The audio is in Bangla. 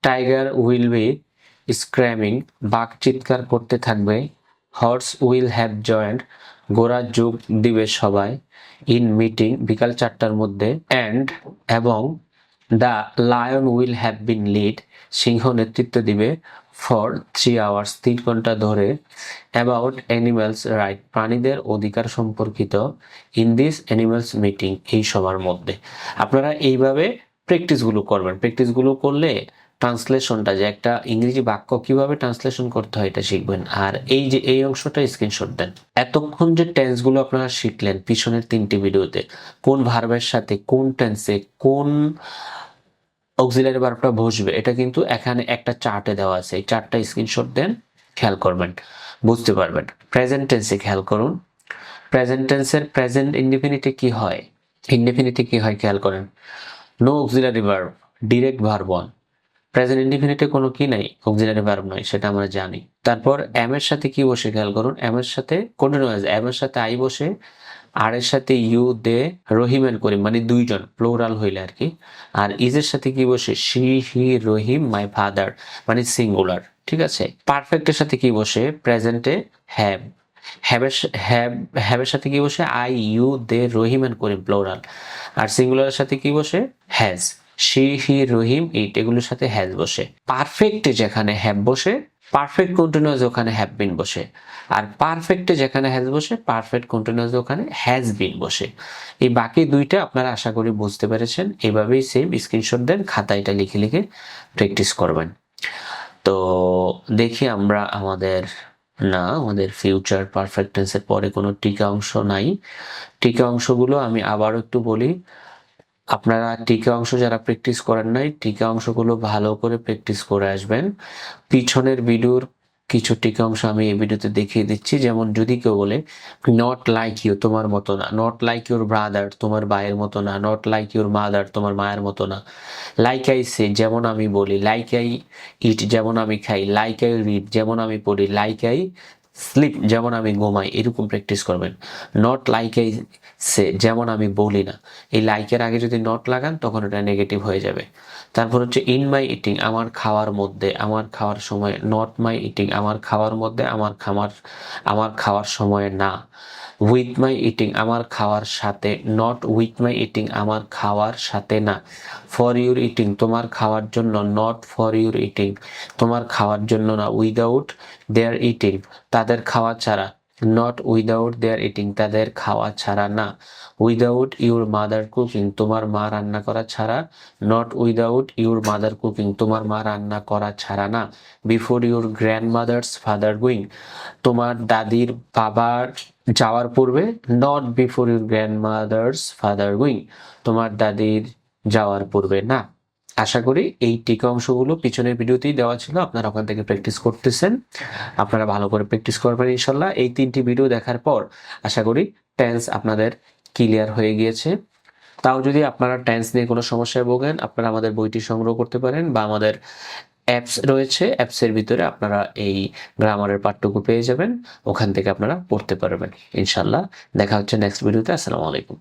টাইগার উইল বি স্ক্র্যামিং, বাঘ চিৎকার করতে থাকবে। হর্স উইল হ্যাভ জয়েন্ট, ঘোড়া যোগ দিবে সবাই। ইন মিটিং, বিকাল 4টার মধ্যে। অ্যান্ড, এবং the lion will have been lead, সিংহ নেতৃত্ব দিবে। ফর 3 আওয়ার্স, 3 ঘন্টা ধরে। অ্যাবাউট অ্যানিমালস রাইট, প্রাণীদের অধিকার সম্পর্কিত। ইন দিস অ্যানিমালস মিটিং, এই সবার মধ্যে। আপনারা এইভাবে প্র্যাকটিসগুলো করবেন। প্র্যাকটিসগুলো করলে ট্রান্সলেশনটা, যে একটা ইংরেজি বাক্য কিভাবে ট্রান্সলেশন করতে হয় এটা শিখবেন। আর এই যে এই অংশটা স্ক্রিনশট দেন। এতক্ষণ যে টেন্সগুলো আপনারা শিখলেন পিছনের 3টি ভিডিওতে, কোন ভার্বের সাথে কোন টেন্সে কোন অক্সিলারি ভার্বটা বসবে, এটা কিন্তু এখানে একটা চার্টে দেওয়া আছে। এই চার্টটা স্ক্রিনশট দেন, খেয়াল করবেন, বুঝতে পারবেন। প্রেজেন্ট টেন্সে খেয়াল করুন। প্রেজেন্ট টেন্সের প্রেজেন্ট ইনডিফিনিটে কি হয়, ইনডিফিনিটে কি হয় খেয়াল করেন। No auxiliary verb, direct verb on. Present ইনডিফিনিটে কোনো কি নাই, অক্সিলারি ভার্ব নয়, সেটা আমরা জানি। তারপর এম এর সাথে কি বসে খেয়াল করুন। এম এর সাথে কন্টিনিউয়াস, এম এর সাথে আই বসে, আর এর সাথে ইউ, দে, রহিম এন্ড করিম, মানে দুইজন, প্লুরাল হইলে আর কি। আর ইজের সাথে কি বসে, she, he, Rahim, my father, মানে সিঙ্গুলার। ঠিক আছে। পারফেক্টের সাথে কি বসে, প্রেজেন্টে হ্যাভ। হ্যাভের সাথে কি বসে, I, you, they, Rahim and Karim, plural. আর সিঙ্গুলারের সাথে কি বসে, হ্যাজ। শি, হি, রহিম, ইট, এগুলোর সাথে হ্যাজ বসে। পারফেক্টে যেখানে হ্যাভ বসে, পারফেক্ট কন্টিনিউয়াস ওখানে হ্যাভ বিন বসে। আর পারফেক্টে যেখানে হ্যাজ বসে, পারফেক্ট কন্টিনিউয়াস ওখানে হ্যাজ বিন বসে। এই বাকি দুইটা আপনারা আশা করি বুঝতে পেরেছেন। এভাবেই সেম স্ক্রিনশট দেন, খাতায় এটা লিখে লিখে প্র্যাকটিস করবেন। তো দেখি আমরা আমাদের ফিউচার পারফেক্ট টেন্সের পরে কোনো টিকা অংশ নাই। টিকা অংশগুলো আমি আবারও একটু বলি। আপনারা টিকা অংশ যারা প্র্যাকটিস করেন নাই, টিকা অংশগুলো ভালো করে প্র্যাকটিস করে আসবেন। পিছনের ভিডিওর কিছু টিকা অংশ আমি এই ভিডিওতে দেখিয়ে দিচ্ছি। যেমন যদি কেউ বলে নট লাইক ইউ, তোমার মতো না। নট লাইক ইউর ব্রাদার, তোমার ভাইয়ের মতো না। নট লাইক ইউর মাদার, তোমার মায়ের মতো না। লাইক আই সে, যেমন আমি বলি। লাইক আই ইট, যেমন আমি খাই। লাইক আই রিড, যেমন আমি পড়ি। লাইক আই স্লিপ, যেমন আমি ঘুমাই। এরকম প্র্যাকটিস করবেন। নট লাইক আই সে, যেমন আমি বলি না। এই লাইকের আগে যদি নট লাগান তখন এটা নেগেটিভ হয়ে যাবে। তারপর হচ্ছে ইন মাই ইটিং, আমার খাওয়ার মধ্যে, আমার খাওয়ার সময়। নট মাই ইটিং, আমার খাওয়ার মধ্যে, আমার খাওয়ার সময় না। উইথ মাই ইটিং, আমার খাওয়ার সাথে। নট উইথ মাই ইটিং, আমার খাওয়ার সাথে না। ফর ইউর ইটিং, তোমার খাওয়ার জন্য। নট ফর ইউর ইটিং, তোমার খাওয়ার জন্য না। উইদাউট দেয়ার ইটিং, তাদের খাওয়া ছাড়া। নট উইদাউট দেয়ার ইটিং, তাদের খাওয়া ছাড়া না। উইদাউট ইউর মাদার কুকিং, তোমার মা রান্না করা ছাড়া। Not without your mother cooking, তোমার মা রান্না করা ছাড়া না। Before your grandmother's father going, তোমার দাদির বাবার যাওয়ার পূর্বে। Not before your grandmother's father going, তোমার দাদির যাওয়ার পূর্বে না। আশা করি এই টিকা অংশগুলো পিছনের ভিডিওতেই দেওয়া ছিল, আপনারা ওখান থেকে প্র্যাকটিস করতেছেন। আপনারা ভালো করে প্র্যাকটিস করবেন ইনশাল্লাহ। এই 3টি ভিডিও দেখার পর আশা করি টেন্স আপনাদের ক্লিয়ার হয়ে গিয়েছে। তাও যদি আপনারা টেন্স নিয়ে কোনো সমস্যায় ভোগেন, আপনারা আমাদের বইটি সংগ্রহ করতে পারেন, বা আমাদের অ্যাপস রয়েছে, অ্যাপসের ভিতরে আপনারা এই গ্রামারের পাঠটুকু পেয়ে যাবেন। ওখান থেকে আপনারা পড়তে পারবেন ইনশাল্লাহ। দেখা হচ্ছে নেক্সট ভিডিওতে। আসসালামু আলাইকুম।